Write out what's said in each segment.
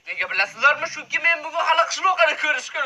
Nega bilasizlarmi, shuki men bugun hali qishloqni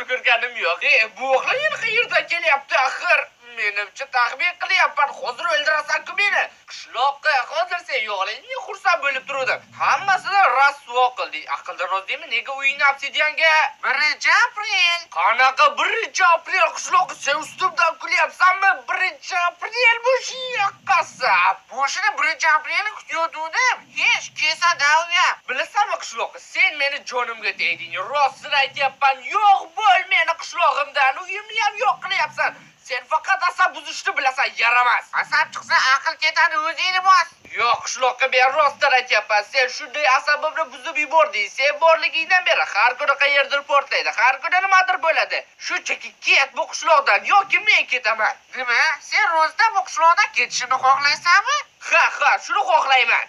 ko'rganim yo'q. Bu o'g'li yana qayerdan kelyapti axir? Menimcha taxmin qilyapman. Hozir o'ldirasan-ku meni. Qishloqqa hozir sen yo'qligingga xursand bo'lib turdim. Hammasini rasvo qilding. Aqldan rozdingmi? Nega uyingni obsidianga 1-aprel? Qanaqa 1-aprel qishloqqa sen ustimdan kulyapsanmi? 1-aprel bu yoqqasi. Boshida 1-aprel kutayotgandim. Hech kesada uya. Bilasanmi qishloqqa? Sen meni jonimga tegding. Rostini aytyapman. Yo'q bo'l meni qishlog'imdan. Uyimni ham yo'q qilyapsan. Sen faqat asab buzishni bilasan, yaramas. Asab chiqsa aql ketadi, o'zingni bos. Yo'q, qishloqqa men rostdan aytyapman. Sen shunday asabimni buzib yubording. Sen borligingdan beri har kuni qayerdir portlaydi, har kuni nimadir bo'ladi. Shunchaki ket bu qishloqdan yoki men ketaman. Nima? Sen rostdan bu qishloqdan ketishni xohlaysanmi? Ha, shuni xohlayman.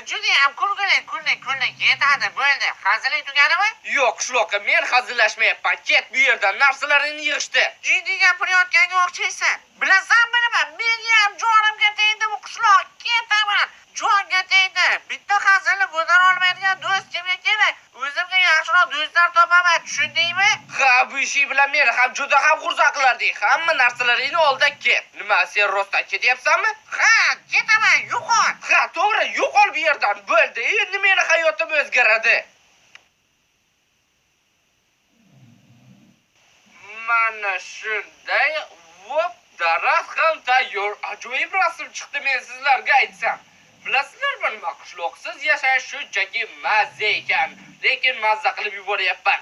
Judayam kullik yetadi, bo'ldi. Hazillik tugadimi? Yo'q, qishloqqa men hazillashmayapman. Ket bu yerdan, narsalaringni yig'ishdi. Jiddiy gapirayotganga o'xshaysan. Bilasanmi nima? Menga ham jonimga tegdi bu qishloq. Ketaman. Jonga tegdi. Bitta hazilni ko'tara olmaydigan do'st kimga kerak? O'zimga yaxshiroq do'stlar topaman, tushundingmi? Ha, bu ishi bilan meni ham juda ham xursand qilarding. Hamma narsalaringni olda ket. Nima, sen rostdan ketyapsanmi? Ha, ketaman, yo'qol. Ha, to'g'ri, yo'qol bu yerdan. Bo'ldi. Endi meni hayotim o'zgaradi. Mana shunday, vop, daraxt ham tayyor. Ajoyib rasm chiqdi, men sizlarga aytsam. Bilasizlarmi nima, qishloqsiz yashash shunchaki mazza ekan, lekin mazza qilib yuboryapman.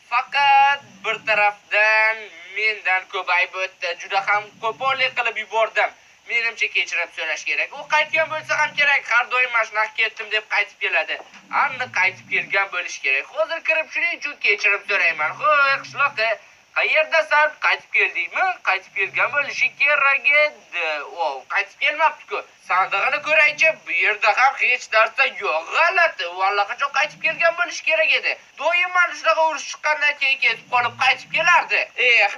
Faqat bir tarafdan mendan ko'payib o'tdi. Juda ham qo'pollik qilib yubordim. Menimcha kechirim so'rash kerak. U qaytgan bo'lsa ham kerak. Har doim mashinaq ketdim deb qaytib keladi. Aniq qaytib kelgan bo'lish kerak. Hozir kirib shuning uchun kechirim so'rayman. Xo'y, qishloqqa qayerdasan? Qaytib keldingmi? Qaytib kelgan bo'lishi kerak edi. Qaytib kelmabdi-ku. Sandig'ini ko'raychi, bu yerda ham hech narsa yo'q. G'alati. Allaqachon qaytib kelgan bo'lishi kerak edi. Doim mana shunaqa urush chiqqandan keyin ketib qolib qaytib kelardi.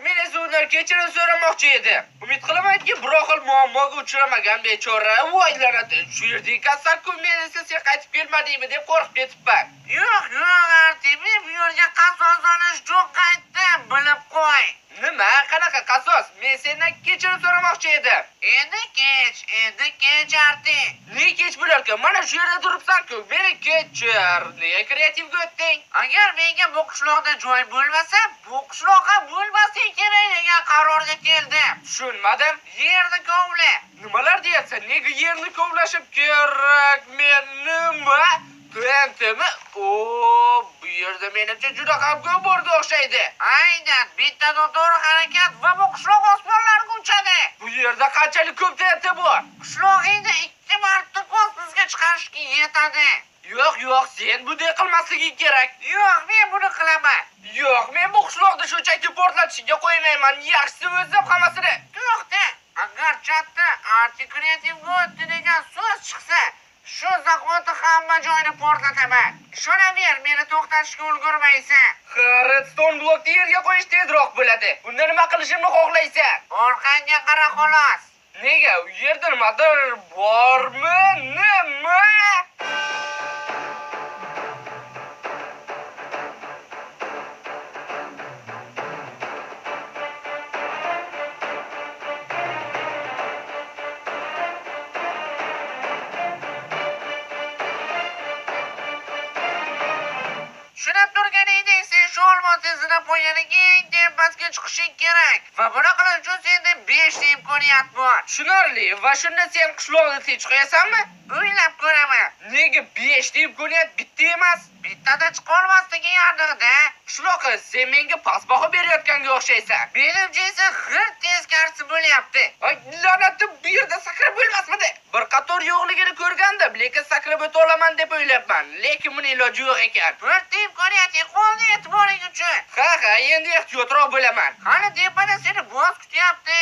Men esa undan kechirim so'ramoqchi edim. Umid qilamanki, biror xil muammoga uchramagan bechora. Voy lanati, shu yerda ekansan-ku, men esa sen qaytib kelmadingmi deb qo'rqib ketibman. Yo'q, Artemi, bu yerga qasos olish jo'q qaytdi, bilib qo'y. Nima? Qanaqa qasos? Men sendan kechirim so'ramoqchi edim. Endi kech Arti. Ne kech bo'larkan? Mana shu yerda turibsan-ku. Meni kechir. Nega kreativga o'tding? Agar menga bu qishloqda joy bo'lmasa, bu qishloqqa bo'lmaslik kerak degan qarorga keldim. Tushunmadim. Yerni kovla. Nimalar deyapsan? Nega yerni kovlashim kerak? Men nima? Tuentimi? Bu yerda menimcha juda ham ko'p borga o'xshaydi. Aynan, bitta to'g'ri harakat va bu qishloq osmonlariga uchadi. Bu yerda qanchalik ko'p TNT bor? Qishlog'ingni 2 marta kosmosga chiqarishga yetadi. Yo'q, sen bunday qilmasliging kerak. Yo'q, men buni qilaman. Yo'q, men bu qishloqni shunchaki portlatishga qo'ymayman. Yaxshisi o'zim hammasini. To'xta. Agar chatda Arti kreativga o'tdi degan so'z chiqsa, shu zahoti hamma joyni portlataman. Ishonaver, meni to'xtatishga ulgurmaysan. Redstone blokni yerga qo'yish tezroq bo'ladi. Bunda nima qilishimni xohlaysan? Orqangga qara xolos. Nega? U yerda nimadir bormi? Nima? Shunab turganingda sen shu olmos izlab qo'yganiga tepasiga chiqishing kerak. Va buni qilish uchun senda 5 ta imkoniyat bor. Tushunarli. Va shunda sen qishloqni tinch qo'yasanmi? O'ylab ko'raman. Nega 5 ta imkoniyat bitta emas? Bittada chiqa olmasligi aniq-da. Qishloqqa sen menga past baho berayotganga o'xshaysan. Menimcha esa g'ir teskarisi bo'lyapti. Ay, la'natim, bu yerda sakrab bo'lmasmidi? Bir qator yo'qligini ko'rgandim, lekin sakrab o'ta olaman deb o'ylabman. Lekin buni iloji yo'q ekan. Bir imkoniyat qoldi e'tiboring uchun. Ha, endi ehtiyotroq bo'laman. Hali tepada seni boss kutyapti.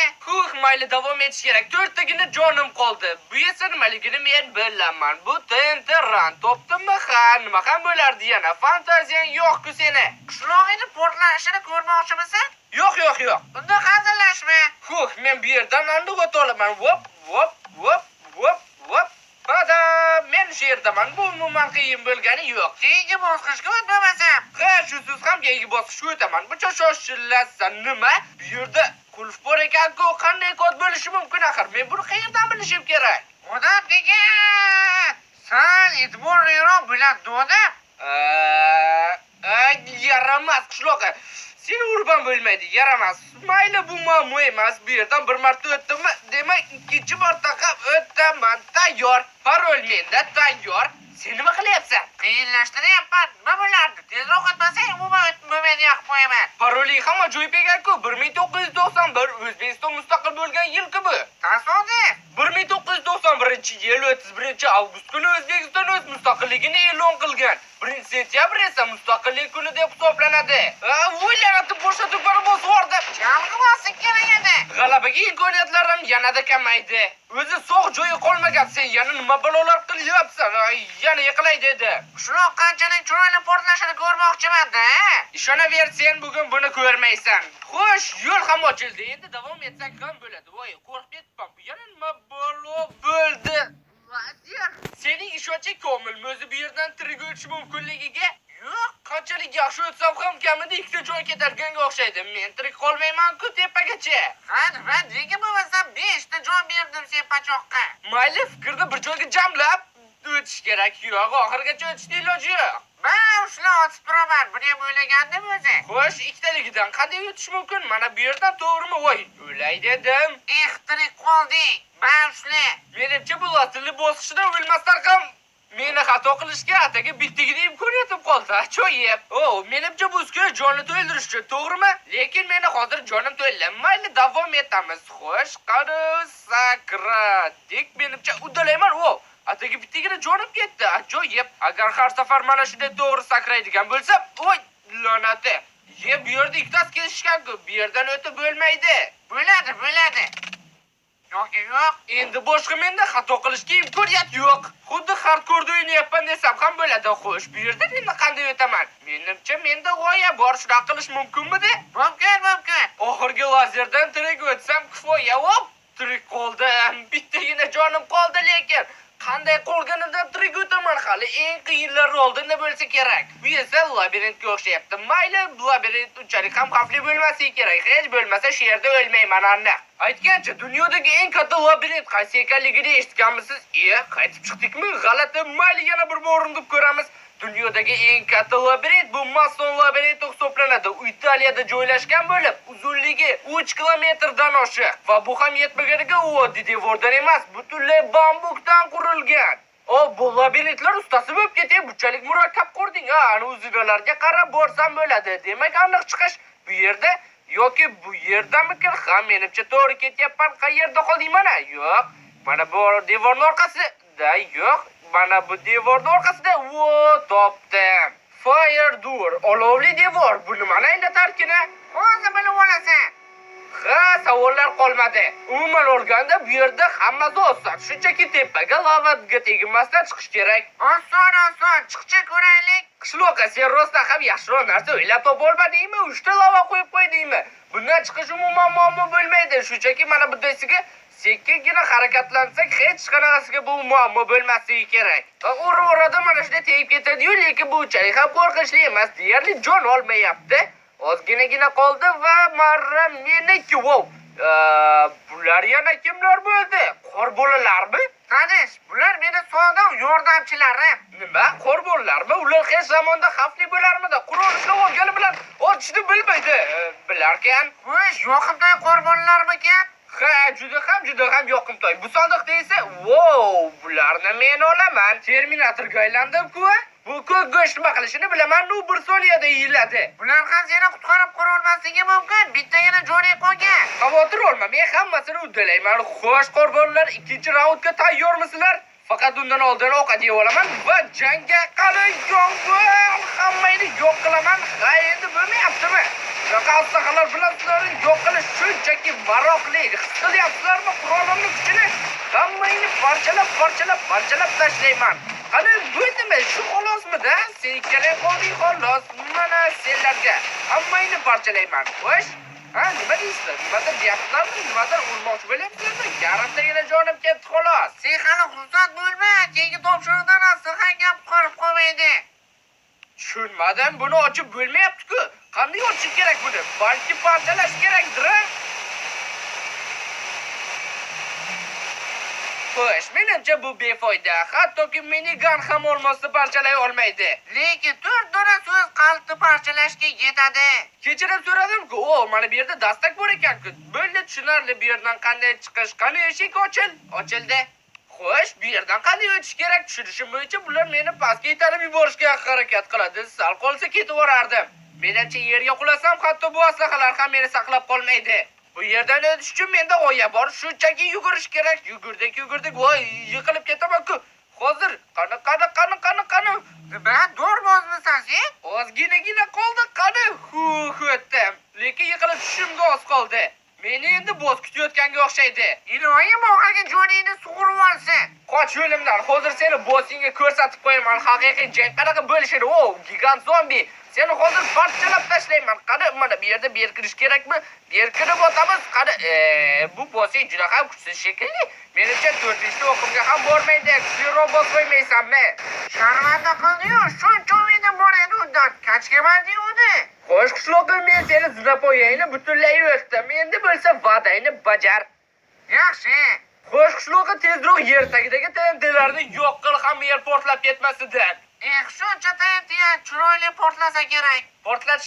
Mayli, davom etish kerak. 4 tagina jonim qoldi. Bu esa nimaligini men bilaman. Bu TNT run topdimmi? Ha, nima ham bo'lardi yana? Fantaziyang yo'q-ku seni. Qishlog'ingni portlashini ko'rmoqchimisan? Yo'q. Bunda hazillashma. Men bu yerdan andiq o'ta olaman. Vop. Pada, men men shu yerdaman. Bu umuman qiyin bo'lgani yo'q. Keyingi bosqichga o'tmasam. Ha, shusiz ham keyingi bosqichga o'taman. Buncha shoshilasan nima? Bu yerda qulf bor ekan-ku, qanday kod bo'lishi mumkin axir? Men buni qayerdan bilishim kerak? Odam degan. Sal e'tiborliroq bo'ladi, odam. Yaramas qishloqqa. Seni urban bo'lmaydi, yaramas. Mayli, bu muammo emas. Bu yerdan bir marta o'tdimmi, demak ikkinchi marta ham o'taman. Tayyor. Parol menda tayyor. Sen nima qilyapsan? Qiyinlashtiryapman. Nima bo'lardi? Tezroq o'tmasang, umuman o'tmamaydi yoqib qo'yaman. Paroling ham ajoyib ekan-ku. 1991 O'zbekiston mustaqil bo'lgan yil-ku bu. Tasodif. 1991-yil 31-avgust kuni O'zbekiston o'z mustaqilligini e'lon qilgan. 1-sentyabr esa mustaqillik kuni deb hisoblanadi. O'ylanatib bo'shatib bosib yubordi. Chalg'imaslik kerak edi. G'alabaga imkoniyatlarim yanada kamaydi. O'zi sog' joyi qolmagan, sen yana nima balolar qilyapsan? Yana yiqilay dedi. Qishloq qanchalik chiroyli portlashini ko'rmoqchiman-da. Ishonaver, sen bugun buni ko'rmaysan. Xo'sh, yo'l ham ochildi. Endi davom etsak ham bo'ladi. Voy, qo'rqib ketdim. Yana nima balo bo'ldi? Sening ishonching komilmi o'zi bu yerdan tirik o'tish mumkinligiga? Yo'q, qanchalik yaxshi o'tsam ham kamida ikkita joy ketadiga o'xshaydi. Men tirik qolmayman-ku tepagacha. Ha, nega bo'lmasam 5 ta jon berdim sen pachoqqa. Mayli, fikrni bir joyga jamlab o'tish kerak. Yo'q, oxirigacha o'tishning iloji yo'q. Men ushla otib turaman. Buni ham o'ylagandim o'zi. Xo'sh, ikkitaligidan qanday o'tish mumkin? Mana bu yerdan to'g'rimi? Voy, o'lay dedim. Tirik qolding. Men ushla. Menimcha bu asli bosqichda o'lmasdan ham meni xato qilishga ataga bittigina imkoniyatim qoldi. Ajoyib. Menimcha bu uskuna jonni to'ldirishchi, to'g'rimi? Lekin meni hozir jonim to'ldi. Mayli, davom etamiz. Xo'sh, qani sakradik. Menimcha uddalayman. Ataga bittigina jonim ketdi. Ajoyib. Agar har safar mana shunday to'g'ri sakraydigan bo'lsa, voy, la'nati. Bu yerda ikkitasi kesishgan-ku. Bu yerdan o'tib bo'lmaydi. Bo'ladi. Yo'q. Endi boshqa menda xato qilishga imkoniyat yo'q. Xuddi hardcore o'ynayapman desam ham bo'ladi. Xo'sh, bu yerda endi qanday o'taman? Menimcha menda g'oya bor, shuna qilish mumkinmidi? Mumkin. Oxirgi lazerdan tirik o'tsam kifoya. Tirik qoldim. Bittagina jonim qoldi, lekin qanday qolganidan tirik o'taman hali. Eng qiyinlari oldinda bo'lsa kerak. Bu esa labirintga o'xshayapti. Mayli, labirint unchalik ham xavfli bo'lmasligi kerak. Hech bo'lmasa shu yerda o'lmayman aniq. Aytgancha, dunyodagi eng katta labirint qaysi ekanligini eshitganmisiz? Qaytib chiqdikmi? G'alati. Mayli, yana bir bor urinib ko'ramiz. Dunyodagi eng katta labirint bu Mason labirinti hisoblanadi. U Italiyada joylashgan bo'lib, uzunligi 3 kilometrdan oshiq va bu ham yetmaganiga u oddiy devordan emas, butunlay bambukdan qurilgan. Bu labirintlar ustasi bo'lib ketib, bunchalik murakkab qurding. Ana uzinalarga qarab borsam bo'ladi. Demak, aniq chiqish bu yerda yoki bu yerdamikin? Ha, menimcha to'g'ri ketyapman. Qayerda qolding mana? Yo'q. Mana bu devorning orqasida. Yo'q. Mana bu devorning orqasida. Topdim. Fire door, olovli devor. Bu nimani anglatarkina? Hozir bilib olasan. Ha, savollar qolmadi. Umuman olganda bu yerda hammasi oson. Shunchaki tepaga lavaga tegmasdan chiqish kerak. Oson, chiqcha ko'raylik. Qishloqqa sen rostdan ham yaxshiroq narsa o'ylab topa olmadingmi? 3 ta lava qo'yib qo'ydingmi? Bundan chiqish umuman muammo bo'lmaydi. Shunchaki mana bundaysiga sekkingina harakatlansak, hech qanaqasiga bu muammo bo'lmasligi kerak. Ura-urada mana shunday tegib ketadi-yu, lekin bu unchalik ham qo'rqinchli emas. Deyarli jon olmayapti. Ozginagina qoldi va marra meniki. Bular yana kimlar bo'ldi? Qor bolalarmi? Tanish, bular meni sodiq yordamchilarim. Nima? Qor bolalarmi? Ular hech zamonda xavfli bo'larmidi? Qurol ushlab olgani bilan otishni bilmaydi. Bilarkan. Xo'sh, yoqimtoy qor bolalarmikan? Ha, juda ham yoqimtoy. Bu sandiqda esa, bularni men olaman. Terminatorga aylandim-ku. Bu ko'k go'sht nima qilishini bilaman, u 1 soniyada yeyiladi. Bular ham seni qutqarib qora olmasligi mumkin. Bittagina jo'nay qolgan. Xavotir olma, men hammasini uddalayman. Xo'sh, qorbonlar, ikkinchi raundga tayyormisizlar? Faqat undan oldin ovqat yeb olaman va jangga qani yong'in hammani yo'q qilaman. Ha, endi bo'lmayaptimi? Qassaxalar bilan sizlarni yo'q qilish shunchaki maroqli. His qilyapsizlarmi qurolimni kuchini? Hammani parchalab tashlayman. Qani bo'ldimi? Shu xolosmida? Sen ikkalay qolding xolos. Mana senlarga hammani parchalayman. Xo'sh? Ha, nima deysizlar? Nimadir deyapsizlarmi? Nimadir urmoqchi bo'lyapsizlarmi? Yarimtagina jonim ketdi xolos. Sen hali xursand bo'lma, keyingi topshiriqdan aslihan gap qolib qolmaydi. Tushunmadim, buni ochib bo'lmayapti-ku. Qanday ochish kerak buni? Balki parchalash kerakdir. Xo'sh, menimcha bu befoyda. Hattoki minigun ham olmosda parchalay olmaydi. Lekin to'rt-to'ra so'z qalbni parchalashga yetadi. Kechirim so'radim-ku, o, mana bu yerda dastak bor ekan-ku. Bo'ldi, tushunarli. Bu yerdan qanday chiqish? Qani eshik ochildi. Xo'sh, bu yerdan qanday o'tish kerak? Tushunishim bo'yicha bular meni pastga itarib yuborishga harakat qiladi. Sal qolsa ketib borardim. Menimcha yerga qulasam, hatto bu aslahalar ham meni saqlab qolmaydi. Bu yerdan o'tish uchun menda g'oya bor, shunchaki yugurish kerak. Yugurdik, voy, yiqilib ketaman-ku. Hozir qani. Nima, do'rbozmisan sen? Ozginagina qoldi, qani. O'tdim. Lekin yiqilib tushishimga oz qoldi. Meni endi boz kutayotganga o'xshaydi. Iloyim og'aga joningni sug'urib olsin. Qoch yo'limdan. Hozir seni bossingga ko'rsatib qo'yaman. Haqiqiy jang qanaqa bo'lishini. O, gigant zombi. Seni hozir parchalab tashlayman. Qani, mana bu yerda berkirish kerakmi? Berkirib o'tamiz. Qani, bu bossing juda ham kuchsiz shekilli. Menimcha 4-chi o'qimga ham bormaydi. Kuchliroq boss qo'ymaysanmi? Sharmanda qildi-yu, shuncha umidim bor edi undan. Kachkamading uni. Xo'sh, qishloqim, men seni zinapoyangni butunlay o'tdim. Endi bo'lsa va'dangni bajar. Yaxshi. Xo'sh, qishloqqa tezroq yer tagidagi TNTlarni yo'q qil, hamma yer portlab ketmasidan. Shuncha TNT chiroyli portlasa kerak. Portlash